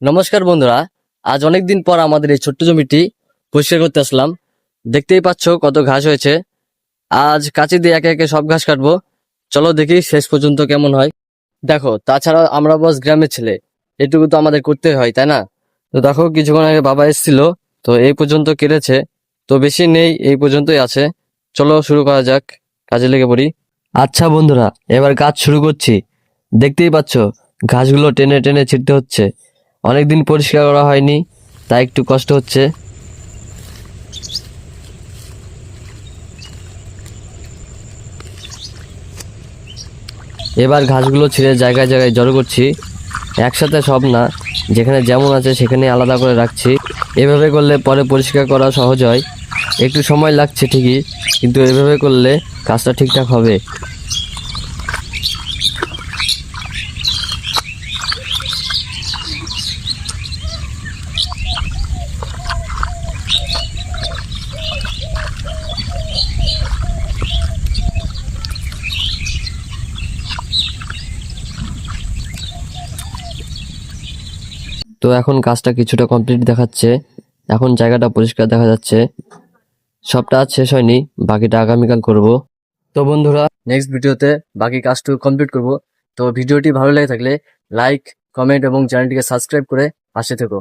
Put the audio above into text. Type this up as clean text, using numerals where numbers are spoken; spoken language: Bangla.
নমস্কার বন্ধুরা, আজ অনেকদিন পর আমাদের এই ছোট্ট জমিটি পরিষ্কার করতে আসলাম। দেখতেই পাচ্ছ কত ঘাস হয়েছে। আজ কাঁচি দিয়ে একে একে সব ঘাস কাটবো। চলো দেখি শেষ পর্যন্ত কেমন হয়। দেখো, তাছাড়া আমরা বস গ্রামের ছেলে, এটুকু তো আমাদের করতে হয়, তাই না? তো দেখো, কিছুক্ষণ আগে বাবা এসেছিল, তো এই পর্যন্ত কেটেছে। তো বেশি নেই, এই পর্যন্তই আছে। চলো শুরু করা যাক, কাজে লেগে পড়ি। আচ্ছা বন্ধুরা, এবার কাজ শুরু করছি। দেখতেই পাচ্ছ ঘাসগুলো টেনে টেনে ছিঁড়তে হচ্ছে। অনেকদিন পরিষ্কার করা হয়নি, তাই একটু কষ্ট হচ্ছে। এবার ঘাসগুলো ছিঁড়ে জায়গায় জায়গায় জড়ো করছি। একসাথে সব না, যেখানে যেমন আছে সেখানে আলাদা করে রাখছি। এভাবে করলে পরে পরিষ্কার করা সহজ হয়। একটু সময় লাগছে ঠিকই, কিন্তু এভাবে করলে কাজটা ঠিকঠাক হবে। তো এখন কাজটা কিছুটা কমপ্লিট দেখাচ্ছে। এখন জায়গাটা পরিষ্কার দেখা যাচ্ছে। সবটা আজ শেষ হয়নি, বাকিটা আগামীকাল করব। তো বন্ধুরা, নেক্সট ভিডিওতে বাকি কাজটুকু কমপ্লিট করব। তো ভিডিওটি ভালো লেগে থাকলে লাইক, কমেন্ট এবং চ্যানেলটিকে সাবস্ক্রাইব করে পাশে থেকো।